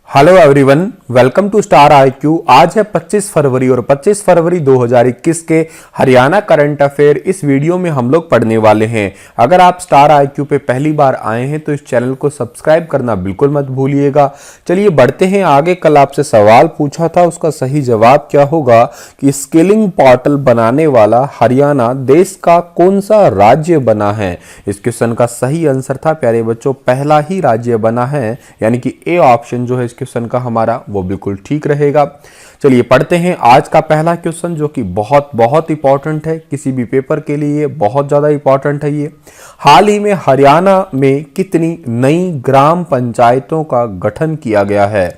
Hello everyone, welcome to star IQ. आज है 25 फरवरी और 25 फरवरी 2021 के हरियाणा करंट अफेयर इस वीडियो में हम लोग पढ़ने वाले हैं। अगर आप स्टार आईक्यू पे पहली बार आए हैं तो इस चैनल को सब्सक्राइब करना बिल्कुल मत भूलिएगा। चलिए बढ़ते हैं आगे। कल आपसे सवाल पूछा था, उसका सही जवाब क्या होगा कि स्किलिंग पोर्टल बनाने वाला हरियाणा देश का कौन सा राज्य बना है। इस क्वेश्चन का सही आंसर था प्यारे बच्चों, पहला ही राज्य बना है, यानी कि ए ऑप्शन जो है क्वेश्चन का हमारा वो बिल्कुल ठीक रहेगा। चलिए पढ़ते हैं आज का पहला क्वेश्चन, जो कि बहुत बहुत इंपॉर्टेंट है, किसी भी पेपर के लिए बहुत ज्यादा इंपॉर्टेंट है ये। हाल ही में हरियाणा में कितनी नई ग्राम पंचायतों का गठन किया गया है।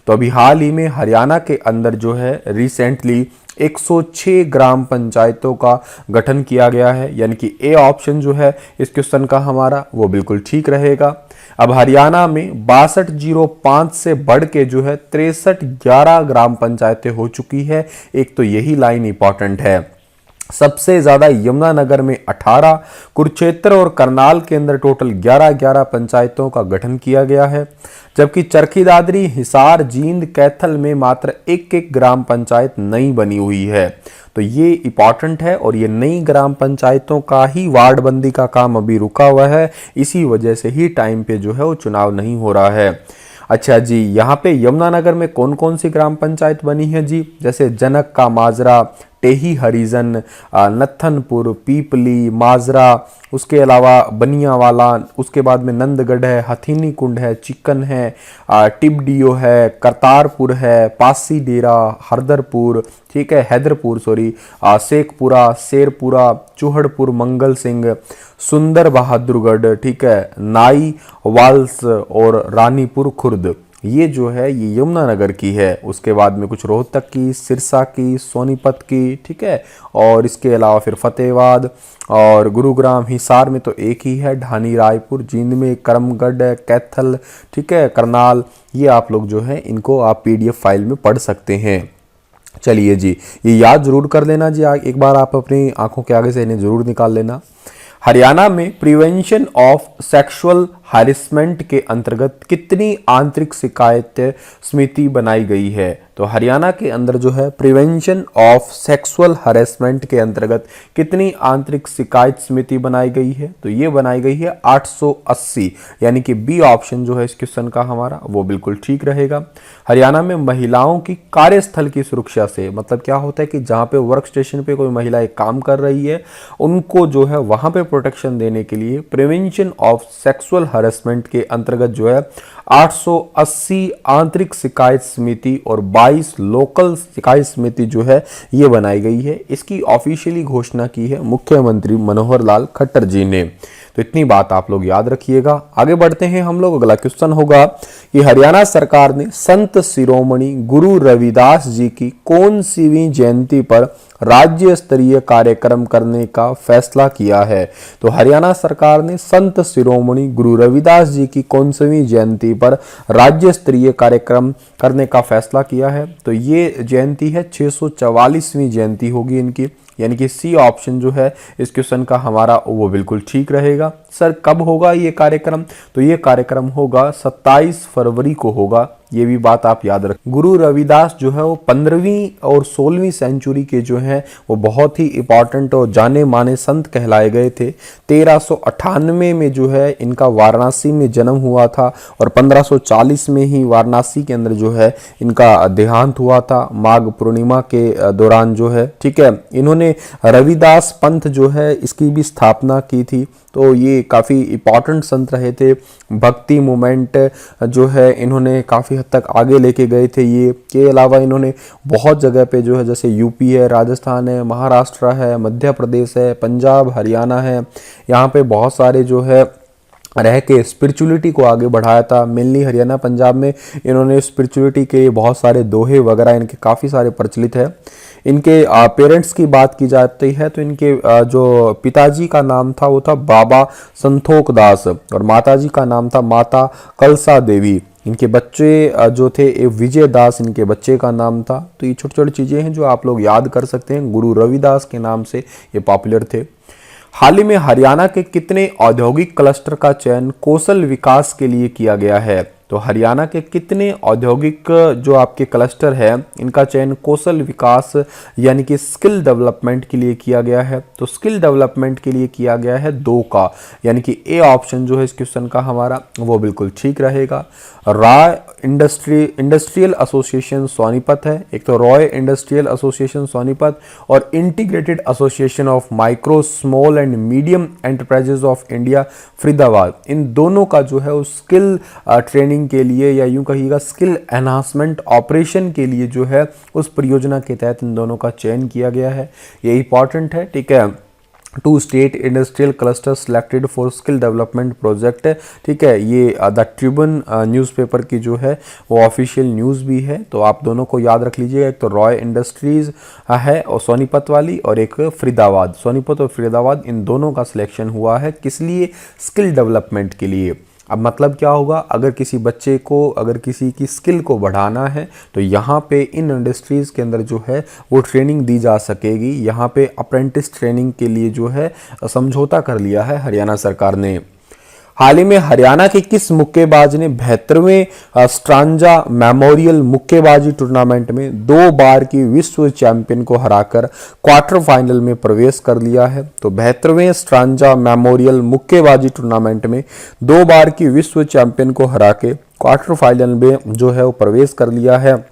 तो अभी हाल ही में हरियाणा के अंदर जो है रिसेंटली 106 ग्राम पंचायतों का गठन किया गया है, यानी कि ए ऑप्शन जो है इस क्वेश्चन का हमारा वो बिल्कुल ठीक रहेगा। अब हरियाणा में 6205 से बढ़ के जो है 6311 ग्राम पंचायतें हो चुकी है। एक तो यही लाइन इंपॉर्टेंट है। सबसे ज्यादा यमुनानगर में 18, कुरुक्षेत्र और करनाल के अंदर टोटल 11 पंचायतों का गठन किया गया है, जबकि चरखी दादरी, हिसार, जींद, कैथल में मात्र एक ग्राम पंचायत नई बनी हुई है। तो ये इंपॉर्टेंट है और ये नई ग्राम पंचायतों का ही वार्ड बंदी का काम अभी रुका हुआ है, इसी वजह से ही टाइम पे जो है वो चुनाव नहीं हो रहा है। अच्छा जी, यहाँ पे यमुनानगर में कौन कौन सी ग्राम पंचायत बनी है जी, जैसे जनक का माजरा, टेही हरिजन, नत्थनपुर, पीपली, माजरा, उसके अलावा बनियावाला, उसके बाद में नंदगढ़ है, हथीनी कुंड है, चिकन है, टिबडियो है, करतारपुर है, पासी डेरा, हरदरपुर, ठीक है, हैदरपुर सॉरी, शेखपुरा, शेरपुरा, चूहड़पुर, मंगल सिंह, सुंदर बहादुरगढ़, ठीक है, नाई वाल्स और रानीपुर खुर्द। ये जो है ये यमुनानगर की है। उसके बाद में कुछ रोहतक की, सिरसा की, सोनीपत की, ठीक है, और इसके अलावा फिर फतेहबाद और गुरुग्राम। हिसार में तो एक ही है, ढानी रायपुर। जींद में करमगढ़, कैथल, ठीक है, करनाल। ये आप लोग जो है इनको आप पीडीएफ फाइल में पढ़ सकते हैं। चलिए जी, ये याद जरूर कर लेना जी, एक बार आप अपनी आंखों के आगे से इन्हें जरूर निकाल लेना। हरियाणा में प्रिवेंशन ऑफ सेक्सुअल हैरेसमेंट के अंतर्गत कितनी आंतरिक शिकायत समिति बनाई गई है। तो हरियाणा के अंदर जो है प्रिवेंशन ऑफ सेक्सुअल हैरेसमेंट के अंतर्गत कितनी आंतरिक शिकायत समिति बनाई गई है। तो ये बनाई गई है 880, यानी कि बी ऑप्शन जो है इस क्वेश्चन का हमारा वो बिल्कुल ठीक रहेगा। हरियाणा में महिलाओं की कार्यस्थल की सुरक्षा से, मतलब क्या होता है कि जहाँ पे वर्क स्टेशन पे कोई महिला एक काम कर रही है, उनको जो है वहां पे प्रोटेक्शन देने के लिए प्रिवेंशन ऑफ सेक्सुअल हैरेसमेंट के अंतर्गत जो है 880 आंतरिक शिकायत समिति और 22 लोकल शिकायत समिति जो है ये बनाई गई है। इसकी ऑफिशियली घोषणा की है मुख्यमंत्री मनोहर लाल खट्टर जी ने। तो इतनी बात आप लोग याद रखिएगा। आगे बढ़ते हैं हम लोग। अगला क्वेश्चन होगा कि हरियाणा सरकार ने संत शिरोमणि गुरु रविदास जी की कौन सीवीं जयंती पर राज्य स्तरीय कार्यक्रम करने का फैसला किया है। तो हरियाणा सरकार ने संत शिरोमणि गुरु रविदास जी की कौनसवीं जयंती पर राज्य स्तरीय कार्यक्रम करने का फैसला किया है। तो ये जयंती है 644वीं जयंती होगी इनकी, यानी कि सी ऑप्शन जो है इस क्वेश्चन का हमारा वो बिल्कुल ठीक रहेगा। सर कब होगा ये कार्यक्रम। तो ये कार्यक्रम होगा 27 फरवरी को होगा, ये भी बात आप याद रखें। गुरु रविदास जो है वो 15वीं और 16वीं सेंचुरी के जो हैं वो बहुत ही इंपॉर्टेंट और जाने माने संत कहलाए गए थे। 1398 में जो है इनका वाराणसी में जन्म हुआ था और 1540 में ही वाराणसी के अंदर जो है इनका देहांत हुआ था माघ पूर्णिमा के दौरान जो है, ठीक है। इन्होंने रविदास पंथ जो है इसकी भी स्थापना की थी। तो ये काफ़ी इंपॉर्टेंट संत रहे थे। भक्ति मूवमेंट जो है इन्होंने काफ़ी हद तक आगे लेके गए थे। ये के अलावा इन्होंने बहुत जगह पे जो है, जैसे यूपी है, राजस्थान है, महाराष्ट्र है, मध्य प्रदेश है, पंजाब, हरियाणा है, यहाँ पे बहुत सारे जो है रह के स्पिरिचुअलिटी को आगे बढ़ाया था। मेनली हरियाणा पंजाब में इन्होंने स्पिरिचुअलिटी के बहुत सारे दोहे वगैरह इनके काफ़ी सारे प्रचलित है। इनके पेरेंट्स की बात की जाती है तो इनके जो पिताजी का नाम था वो था बाबा संतोख दास और माताजी का नाम था माता कलसा देवी। इनके बच्चे जो थे विजय दास इनके बच्चे का नाम था। तो ये छोटी छोटी चीज़ें हैं जो आप लोग याद कर सकते हैं। गुरु रविदास के नाम से ये पॉपुलर थे। हाल ही में हरियाणा के कितने औद्योगिक क्लस्टर का चयन कौशल विकास के लिए किया गया है। तो हरियाणा के कितने औद्योगिक जो आपके क्लस्टर है इनका चयन कौशल विकास यानी कि स्किल डेवलपमेंट के लिए किया गया है? तो स्किल डेवलपमेंट के लिए किया गया है 2 का, यानी कि ए ऑप्शन जो है इस क्वेश्चन का हमारा वो बिल्कुल ठीक रहेगा। रॉय इंडस्ट्रियल एसोसिएशन सोनीपत है, एक तो रॉय इंडस्ट्रियल एसोसिएशन सोनीपत और integrated association of micro small and medium enterprises of India Faridabad, इन दोनों का जो है उस स्किल ट्रेनिंग के लिए या यूं कहिएगा स्किल एनहांसमेंट ऑपरेशन के लिए जो है उस परियोजना के तहत इन दोनों का चयन किया गया है। ये इंपॉर्टेंट है, ठीक है। 2 state industrial cluster selected for skill development project, ठीक है। ये द ट्रिब्यून न्यूज़पेपर की जो है वो ऑफिशियल न्यूज़ भी है, तो आप दोनों को याद रख लीजिएगा। एक तो रॉय इंडस्ट्रीज है और सोनीपत वाली, और एक फरीदाबाद, सोनीपत और फरीदाबाद, इन दोनों का सिलेक्शन हुआ है किस लिए? स्किल डेवलपमेंट के लिए। अब मतलब क्या होगा, अगर किसी बच्चे को अगर किसी की स्किल को बढ़ाना है तो यहाँ पे इन इंडस्ट्रीज़ के अंदर जो है वो ट्रेनिंग दी जा सकेगी। यहाँ पे अप्रेंटिस ट्रेनिंग के लिए जो है समझौता कर लिया है हरियाणा सरकार ने। हाल ही में हरियाणा के किस मुक्केबाज ने 72वें स्ट्रांजा मेमोरियल मुक्केबाजी टूर्नामेंट में 2 बार की विश्व चैंपियन को हराकर क्वार्टर फाइनल में प्रवेश कर लिया है? तो 72वें स्ट्रांजा मेमोरियल मुक्केबाजी टूर्नामेंट में 2 बार की विश्व चैंपियन को हरा के क्वार्टर फाइनल में जो है वो प्रवेश कर लिया है।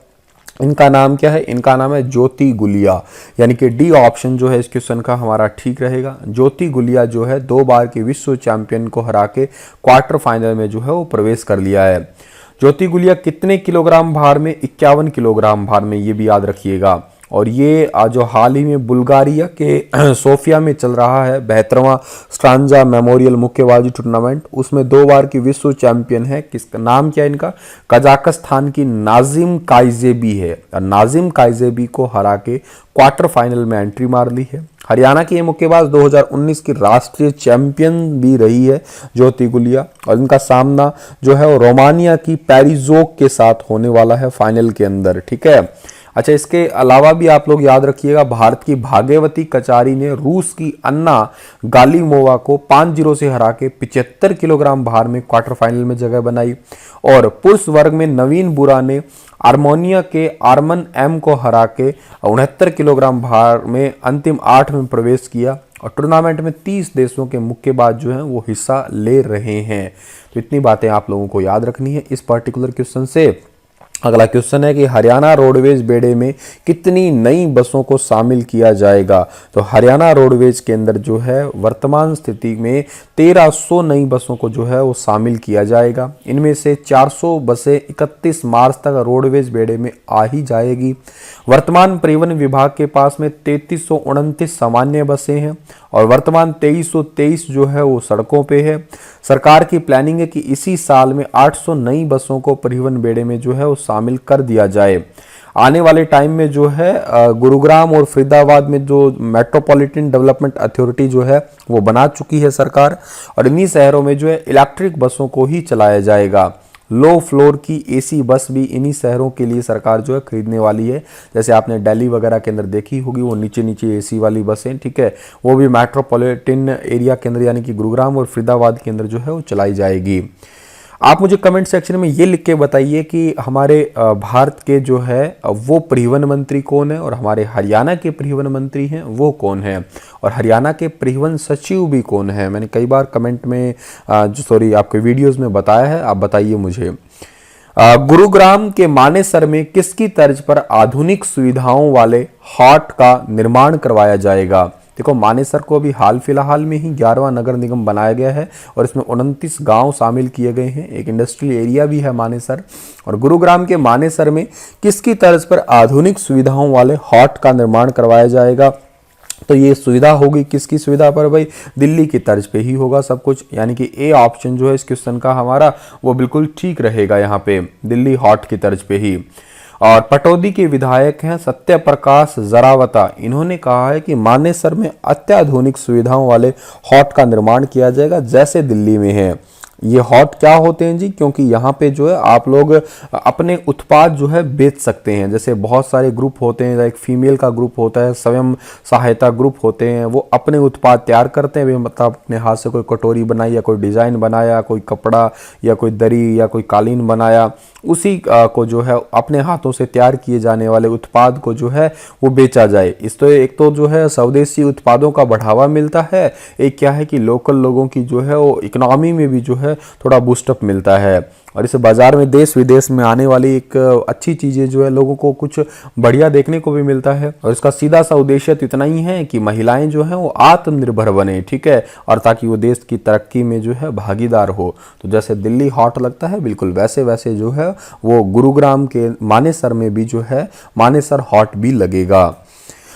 इनका नाम क्या है? इनका नाम है ज्योति गुलिया, यानी कि डी ऑप्शन जो है इस क्वेश्चन का हमारा ठीक रहेगा। ज्योति गुलिया जो है 2 बार के विश्व चैंपियन को हरा के क्वार्टर फाइनल में जो है वो प्रवेश कर लिया है। ज्योति गुलिया कितने किलोग्राम भार में? 51 किलोग्राम भार में, ये भी याद रखिएगा। और ये जो हाल ही में बुल्गारिया के सोफिया में चल रहा है 72वां स्ट्रांजा मेमोरियल मुक्केबाजी टूर्नामेंट, उसमें 2 बार की विश्व चैंपियन है। किसका नाम क्या है इनका? कजाकिस्तान की नाजिम काइजेबी है, और नाजिम काइजेबी को हरा के क्वार्टर फाइनल में एंट्री मार ली है। हरियाणा की ये मुक्केबाज 2019 की राष्ट्रीय चैंपियन भी रही है ज्योति गुलिया, और इनका सामना जो है वो रोमानिया की पैरिजोक के साथ होने वाला है फाइनल के अंदर, ठीक है। अच्छा, इसके अलावा भी आप लोग याद रखिएगा, भारत की भाग्यवती कचारी ने रूस की अन्ना गालीमोवा को 5-0 से हरा के 75 किलोग्राम भार में क्वार्टर फाइनल में जगह बनाई। और पुरुष वर्ग में नवीन बुरा ने आर्मेनिया के आर्मन एम को हरा के 69 किलोग्राम भार में अंतिम 8 में प्रवेश किया। और टूर्नामेंट में 30 देशों के मुक्केबाज जो हैं वो हिस्सा ले रहे हैं। तो इतनी बातें आप लोगों को याद रखनी है इस पर्टिकुलर क्वेश्चन से। अगला क्वेश्चन है कि हरियाणा रोडवेज बेड़े में कितनी नई बसों को शामिल किया जाएगा? तो हरियाणा रोडवेज के अंदर जो है वर्तमान स्थिति में 1300 नई बसों को जो है वो शामिल किया जाएगा। इनमें से 400 बसें 31 मार्च तक रोडवेज बेड़े में आ ही जाएगी। वर्तमान परिवहन विभाग के पास में 3329 सामान्य बसें हैं और वर्तमान 2323 जो है वो सड़कों पे है। सरकार की प्लानिंग है कि इसी साल में 800 नई बसों को परिवहन बेड़े में जो है वो शामिल कर दिया जाए। आने वाले टाइम में जो है गुरुग्राम और फरीदाबाद में जो मेट्रोपॉलिटन डेवलपमेंट अथॉरिटी जो है वो बना चुकी है सरकार, और इन्हीं शहरों में जो है इलेक्ट्रिक बसों को ही चलाया जाएगा। लो फ्लोर की एसी बस भी इन्हीं शहरों के लिए सरकार जो है खरीदने वाली है। जैसे आपने दिल्ली वगैरह के अंदर देखी होगी वो नीचे नीचे एसी वाली बसें, ठीक है, वो भी मेट्रोपॉलिटन एरिया के अंदर यानी कि गुरुग्राम और फरीदाबाद के अंदर जो है वो चलाई जाएगी। आप मुझे कमेंट सेक्शन में ये लिख के बताइए कि हमारे भारत के जो है वो परिवहन मंत्री कौन है और हमारे हरियाणा के परिवहन मंत्री हैं वो कौन है, और हरियाणा के परिवहन सचिव भी कौन है। मैंने कई बार कमेंट में आपके वीडियोस में बताया है, आप बताइए मुझे। गुरुग्राम के मानेसर में किसकी तर्ज पर आधुनिक सुविधाओं वाले हाट का निर्माण करवाया जाएगा? देखो, मानेसर को अभी हाल फिलहाल में ही 11वां नगर निगम बनाया गया है और इसमें 29 गांव शामिल किए गए हैं। एक इंडस्ट्रियल एरिया भी है मानेसर। और गुरुग्राम के मानेसर में किसकी तर्ज पर आधुनिक सुविधाओं वाले हाट का निर्माण करवाया जाएगा? तो ये सुविधा होगी किसकी सुविधा पर भाई? दिल्ली की तर्ज पे ही होगा सब कुछ, यानी कि ए ऑप्शन जो है इस क्वेश्चन का हमारा वो बिल्कुल ठीक रहेगा। यहाँ पे दिल्ली हाट की तर्ज पे ही। और पटौदी के विधायक हैं सत्य प्रकाश जरावता, इन्होंने कहा है कि मानेसर में अत्याधुनिक सुविधाओं वाले हॉट का निर्माण किया जाएगा जैसे दिल्ली में है। ये हॉट क्या होते हैं जी, क्योंकि यहाँ पे जो है आप लोग अपने उत्पाद जो है बेच सकते हैं। जैसे बहुत सारे ग्रुप होते हैं, लाइक फीमेल का ग्रुप होता है, स्वयं सहायता ग्रुप होते हैं, वो अपने उत्पाद तैयार करते हैं। मतलब अपने हाथ से कोई कटोरी बनाई या कोई डिज़ाइन बनाया, कोई कपड़ा या कोई दरी या कोई कालीन बनाया, उसी को जो है अपने हाथों से तैयार किए जाने वाले उत्पाद को जो है वो बेचा जाए। इस तो एक तो जो है स्वदेशी उत्पादों का बढ़ावा मिलता है, एक क्या है कि लोकल लोगों की जो है वो इकोनॉमी में भी जो है थोड़ा बूस्टअप मिलता है। और इस बाजार में देश विदेश में आने वाली एक अच्छी चीज़ें जो है लोगों को कुछ बढ़िया देखने को भी मिलता है। और इसका सीधा सा उद्देश्य तो इतना ही है कि महिलाएं जो हैं वो आत्मनिर्भर बने, ठीक है, और ताकि वो देश की तरक्की में जो है भागीदार हो। तो जैसे दिल्ली हॉट लगता है, बिल्कुल वैसे वैसे जो है वो गुरुग्राम के मानेसर में भी जो है मानेसर हॉट भी लगेगा।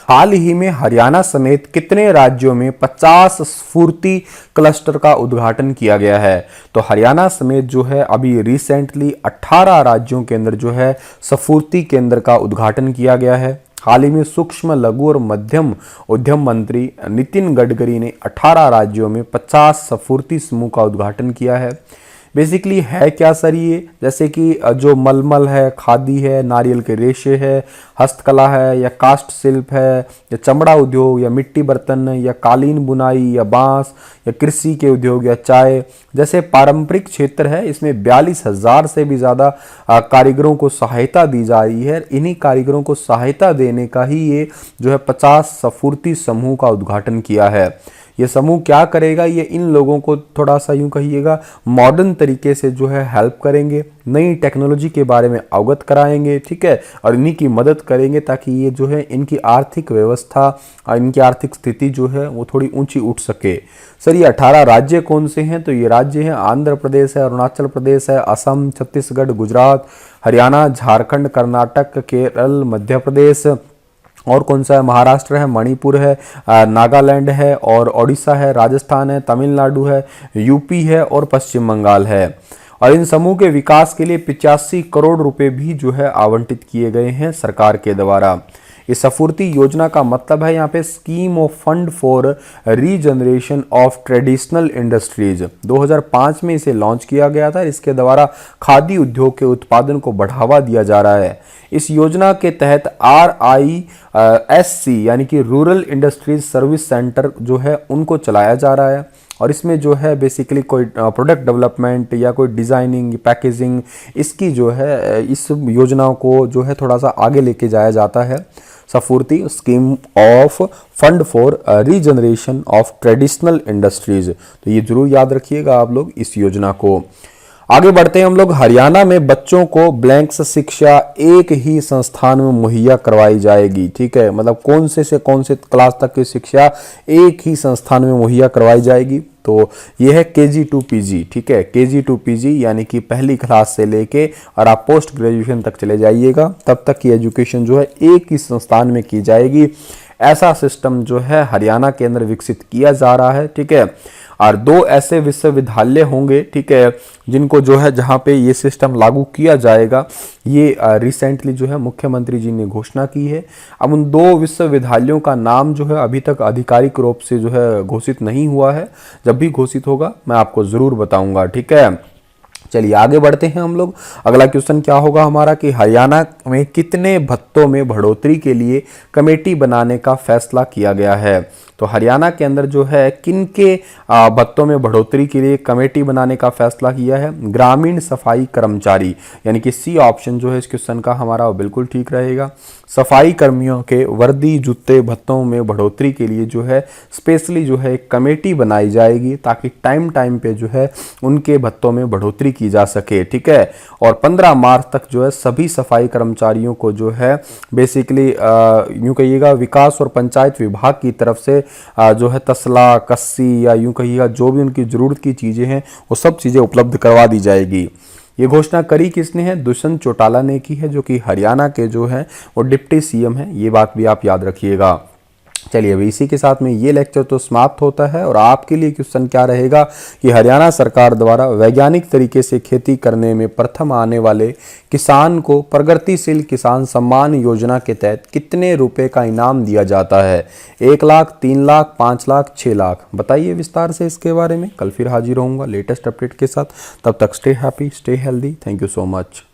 हाल ही में हरियाणा समेत कितने राज्यों में 50 स्फूर्ति क्लस्टर का उद्घाटन किया गया है? तो हरियाणा समेत जो है अभी रिसेंटली 18 राज्यों के अंदर जो है स्फूर्ति केंद्र का उद्घाटन किया गया है। हाल ही में सूक्ष्म लघु और मध्यम उद्यम मंत्री नितिन गडकरी ने 18 राज्यों में 50 स्फूर्ति समूह का उद्घाटन किया है। बेसिकली है क्या सर ये, जैसे कि जो मलमल है, खादी है, नारियल के रेशे है, हस्तकला है, या कास्ट शिल्प है, या चमड़ा उद्योग, या मिट्टी बर्तन, या कालीन बुनाई, या बांस, या कृषि के उद्योग, या चाय जैसे पारंपरिक क्षेत्र है, इसमें 42,000 से भी ज़्यादा कारीगरों को सहायता दी जा रही है। इन्हीं कारीगरों को सहायता देने का ही ये जो है 50 स्फूर्ति समूह का उद्घाटन किया है। ये समूह क्या करेगा, ये इन लोगों को थोड़ा सा यूं कहिएगा मॉडर्न तरीके से जो है हेल्प करेंगे, नई टेक्नोलॉजी के बारे में अवगत कराएंगे, ठीक है, और इन्हीं की मदद करेंगे ताकि ये जो है इनकी आर्थिक व्यवस्था और इनकी आर्थिक स्थिति जो है वो थोड़ी ऊंची उठ सके। सर ये 18 राज्य कौन से हैं? तो ये राज्य हैं आंध्र प्रदेश है, अरुणाचल प्रदेश है, असम, छत्तीसगढ़, गुजरात, हरियाणा, झारखंड, कर्नाटक, केरल, मध्य प्रदेश, और कौन सा है, महाराष्ट्र है, मणिपुर है, नागालैंड है, और ओडिशा है, राजस्थान है, तमिलनाडु है, यूपी है, और पश्चिम बंगाल है। और इन समूह के विकास के लिए 85 करोड़ रुपए भी जो है आवंटित किए गए हैं सरकार के द्वारा। इस स्फूर्ति योजना का मतलब है यहाँ पे scheme of fund for regeneration of traditional industries. 2005 में इसे लॉन्च किया गया था। इसके द्वारा खादी उद्योग के उत्पादन को बढ़ावा दिया जा रहा है। इस योजना के तहत RISC यानी कि रूरल इंडस्ट्रीज सर्विस सेंटर जो है उनको चलाया जा रहा है। और इसमें जो है बेसिकली कोई प्रोडक्ट डेवलपमेंट या कोई डिज़ाइनिंग, पैकेजिंग, इसकी जो है इस योजना को जो है थोड़ा सा आगे लेके जाया जाता है। स्फूर्ति scheme of fund for regeneration of traditional industries, तो ये जरूर याद रखिएगा आप लोग इस योजना को। आगे बढ़ते हैं हम लोग। हरियाणा में बच्चों को ब्लैंक्स शिक्षा एक ही संस्थान में मुहैया करवाई जाएगी, ठीक है, मतलब कौन से कौन से क्लास तक की शिक्षा एक ही संस्थान में मुहैया करवाई जाएगी। तो ये है KG to PG, ठीक है, KG to PG यानी कि पहली क्लास से लेके और आप पोस्ट ग्रेजुएशन तक चले जाइएगा, तब तक की एजुकेशन जो है एक ही संस्थान में की जाएगी। ऐसा सिस्टम जो है हरियाणा के अंदर विकसित किया जा रहा है, ठीक है। और 2 ऐसे विश्वविद्यालय होंगे, ठीक है, जिनको जो है जहाँ पे ये सिस्टम लागू किया जाएगा। ये रिसेंटली जो है मुख्यमंत्री जी ने घोषणा की है। अब उन 2 विश्वविद्यालयों का नाम जो है अभी तक आधिकारिक रूप से जो है घोषित नहीं हुआ है। जब भी घोषित होगा मैं आपको ज़रूर बताऊंगा, ठीक है। चलिए आगे बढ़ते हैं हम लोग। अगला क्वेश्चन क्या होगा हमारा कि हरियाणा में कितने भत्तों में बढ़ोतरी के लिए कमेटी बनाने का फैसला किया गया है। तो हरियाणा के अंदर जो है किनके भत्तों में बढ़ोतरी के लिए कमेटी बनाने का फैसला किया है? ग्रामीण सफाई कर्मचारी, यानी कि सी ऑप्शन जो है इस क्वेश्चन का हमारा वो बिल्कुल ठीक रहेगा। सफाई कर्मियों के वर्दी जूते भत्तों में बढ़ोतरी के लिए जो है स्पेशली जो है एक कमेटी बनाई जाएगी ताकि टाइम टाइम पे जो है उनके भत्तों में बढ़ोतरी की जा सके, ठीक है। और 15 मार्च तक जो है सभी सफाई कर्मचारियों को जो है बेसिकली यूं कहिएगा विकास और पंचायत विभाग की तरफ से जो है तसला, कस्सी या यूं कहिएगा जो भी उनकी जरूरत की चीजें हैं वो सब चीजें उपलब्ध करवा दी जाएगी। ये घोषणा करी किसने है? दुष्यंत चौटाला ने की है, जो कि हरियाणा के जो है वो डिप्टी CM है। ये बात भी आप याद रखिएगा। चलिए अभी इसी के साथ में ये लेक्चर तो समाप्त होता है और आपके लिए क्वेश्चन क्या रहेगा कि हरियाणा सरकार द्वारा वैज्ञानिक तरीके से खेती करने में प्रथम आने वाले किसान को प्रगतिशील किसान सम्मान योजना के तहत कितने रुपए का इनाम दिया जाता है? 1 लाख, 3 लाख, 5 लाख, 6 लाख? बताइए विस्तार से इसके बारे में। कल फिर हाजिर होऊंगा लेटेस्ट अपडेट के साथ। तब तक stay happy, stay healthy. Thank you so much.